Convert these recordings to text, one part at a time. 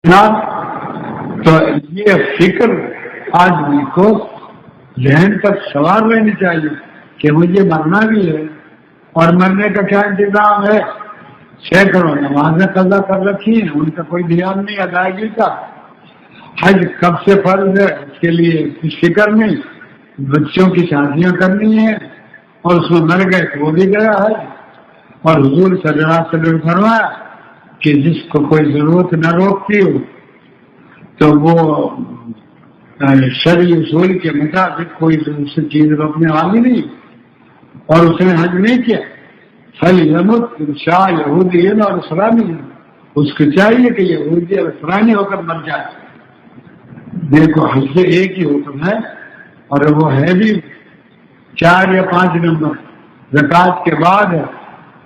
تو یہ فکر آدمی کو ذہن تک سوار رہنی چاہیے کہ مجھے مرنا بھی ہے، اور مرنے کا کیا انتظام ہے؟ سینکڑوں نمازیں قضا کر رکھی ہیں، ان کا کوئی دھیان نہیں ادائیگی کا۔ حج کب سے فرض ہے اس کے لیے کچھ فکر نہیں، بچوں کی شادیاں کرنی ہیں اور اس میں مر گئے تو وہ بھی گیا ہے۔ اور حضور صلی اللہ علیہ وسلم نے فرمایا کہ جس کو کوئی ضرورت نہ روکتی ہو تو وہ شرعی اصول کے مطابق کوئی دوسری چیز روکنے والی نہیں، اور اس نے حج نہیں کیا فلیمت شاہ یہودی اور اسلامی، اس کو چاہیے کہ یہودی اور اسلامی ہو کر مر جائے۔ دیکھو حج سے ایک ہی حکم ہے، اور وہ ہے بھی 4 یا 5 نمبر زکوٰۃ کے بعد ہے،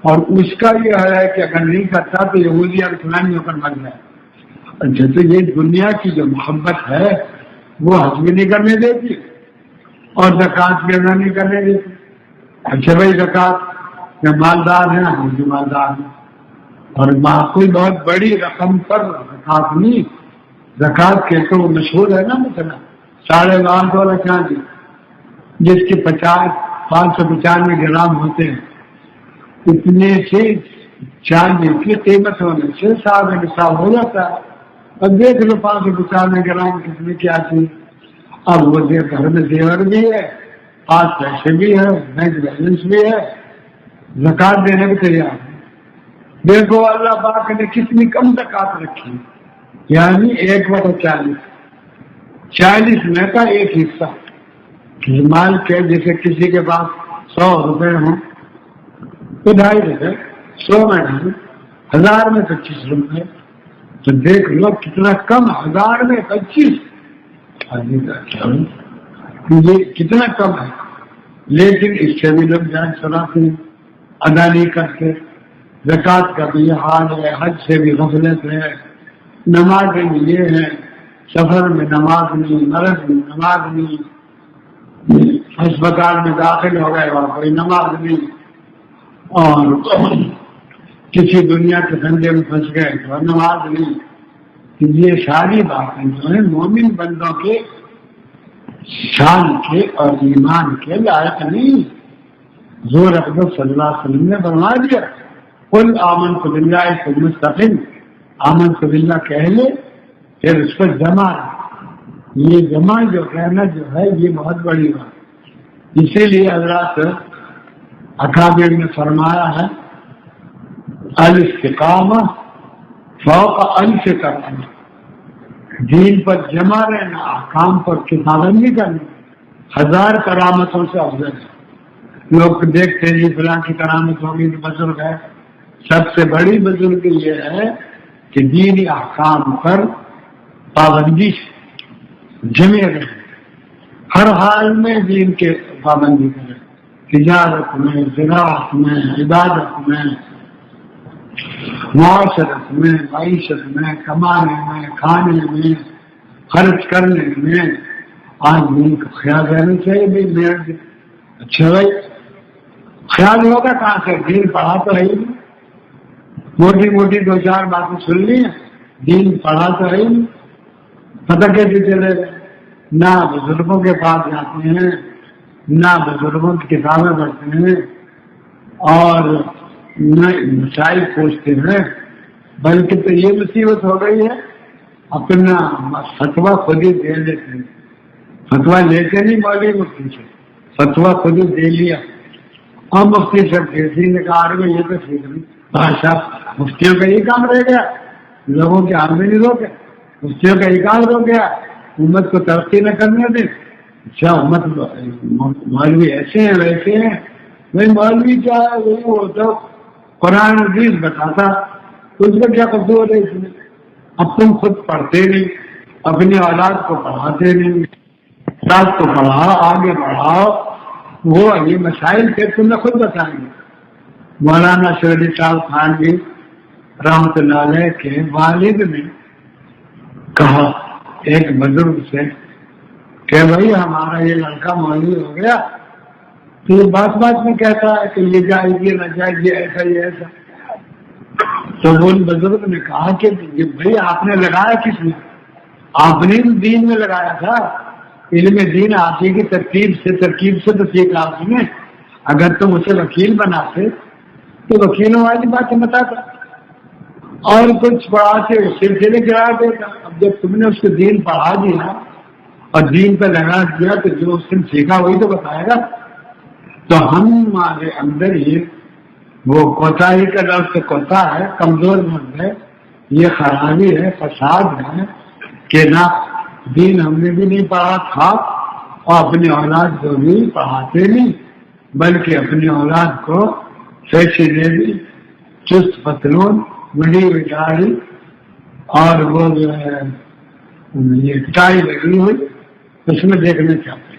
اور اس کا یہ ہے کہ اگر نہیں کرتا تو یہودی اور اسلامی ہو کر مر جائے۔ اچھا، تو یہ دنیا کی جو محبت ہے وہ حج بھی نہیں کرنے دیتی اور زکوٰۃ بھی ادا نہیں کرنے دیتی۔ اچھا بھائی، زکوٰۃ میں مالدار ہیں، ہم بھی مالدار ہیں، اور کوئی بہت بڑی رقم پر زکوٰۃ نہیں۔ زکوٰۃ کے تو مشہور ہے نا، مثلا 8.5 تولا چاندی جس کی 595 گرام ہوتے ہیں، اتنے سے چاندی کی قیمت ہونے سے صاحب نصاب ہو جاتا ہے۔ اب دیکھ لو 595 گرام کتنے کی آتی ہے۔ اب وہ گھر میں زیور بھی ہے، 5 پیسے بھی ہے، بینک بیلنس بھی ہے، زکوٰۃ دینے کو تیار ہے۔ دیکھو اللہ پاک نے کتنی کم زکوٰۃ رکھی، یعنی 1/40، 40 میں کا ایک حصہ مال کے۔ جیسے کسی کے پاس 100 روپے ہوں تو 2.5 روپے، 100 میں ڈالو، 1000 میں 25 روپے، تو دیکھ لو کتنا کم، 1000 میں 25، یہ کتنا کم ہے۔ لیکن اس سے بھی لوگ جان چلاتے ہیں، ادا نہیں کرتے۔ زکوٰۃ کا بھی یہ حال ہے، حج سے بھی غفلت ہے، نماز میں یہ ہے، سفر میں نماز نہیں، مرض میں نماز نہیں، ہسپتال میں داخل ہو گئے وہاں کوئی نماز نہیں، اور کسی دنیا کے دھندے میں پھنس گئے تو نماز نہیں۔ یہ ساری باتیں جو ہیں مومن بندوں کے شان کے اور ایمان کے لائق نہیں۔ حضور اقدس صلی اللہ علیہ وسلم نے فرما دیا، قل آمنت باللہ ثم استقم، آمنت باللہ کہہ لے پھر اس پر جمع۔ یہ جمع جو کہنا جو ہے یہ بہت بڑی بات۔ اسی لیے حضرات اکابر نے فرمایا ہے، الاستقامہ فوق الف کرنا، دین پر جمع رہنا، احکام پر پابندی کرنا 1000 کرامتوں سے افضل ہے۔ لوگ دیکھتے ہیں جی فلاں کی کرامت ہوگی تو بزرگ ہے، سب سے بڑی بزرگ یہ ہے کہ دینی احکام پر پابندی سے جمع رہے، ہر حال میں دین کے پابندی کرے، تجارت میں، زراعت میں، عبادت میں، معاشرت میں، معیشت میں، کمانے میں، کھانے میں، خرچ کرنے میں آدمی کا خیال رہنا چاہیے۔ بھائی میرا اچھا بھائی خیال ہوگا کہاں سے؟ دین پڑھا تو ہے ہی نہیں، موٹی موٹی 2-4 باتیں سن لی ہیں، دین پڑھا تو ہے ہی نہیں، پتہ کیسے چلے گا؟ نہ بزرگوں کے پاس جاتے ہیں، نہ بزرگوں کی کتابیں پڑھتے ہیں، اور نہ مسائل پوچھتے ہیں، بلکہ تو یہ مصیبت ہو گئی ہے اپنا فتویٰ خود ہی دے لیتے ہیں۔ فتویٰ لیتے نہیں مولوی مفتی سے، فتویٰ خود ہی دے لیا۔ اور مفتی صاحب کسی نے کہا ارے یہ تو ٹھیک نہیں، بادشاہ مفتیوں کا یہ کام رہ گیا، لوگوں کے ہاتھ میں نہیں روکے، مفتیوں کا یہ کام روک گیا، امت کو ترقی نہ کرنے دیں۔ اچھا امت مولوی ایسے ہیں ویسے ہیں، بھائی مولوی کیا ہے؟ وہی وہ تو قرآن حدیث بتاتا، اس کا کیا قصور ہے اس میں؟ اب تم خود پڑھتے نہیں، اپنی اولاد کو پڑھاتے نہیں، اولاد کو پڑھاؤ، آگے بڑھاؤ، وہ یہ مسائل پھر تم نے خود بتائیں گے۔ مولانا شیر علی صاحب خان جی رحمۃ اللہ علیہ کے والد نے کہا ایک بزرگ سے کہ بھائی ہمارا یہ لڑکا مولوی ہو گیا، تو یہ بات میں کہتا ہے کہ یہ جائز یہ نہ جائز، یہ ایسا یہ ایسا۔ تو وہ بزرگ نے کہا کہ بھائی آپ نے لگایا کس میں؟ آپ نے دین میں لگایا تھا، علم دین آپ ہی کی ترکیب سے تو سیکھا آپ نے، اگر تم اسے وکیل بناتے تو وکیلوں والی باتیں بتاتا اور کچھ پڑھاتے سلسلے گرا دیتا۔ اب جب تم نے اس کو دین پڑھا دیا اور دین پہ لگا دیا تو جو اس نے سیکھا وہی تو بتائے گا۔ تو ہمارے اندر یہ وہ کوتاہی کا لفظ کوتا ہے، کمزور مرد ہے، یہ خرابی ہے، فساد ہے کہ نہ دین ہم نے بھی نہیں پڑھا تھا اور اپنی اولاد کو بھی پڑھاتے نہیں، بلکہ اپنی اولاد کو فیشنیبل چست پتلون بڑی ہوئی داڑھی اور وہ جو ہے یہ ٹائی لگی ہوئی اس میں دیکھنا چاہتے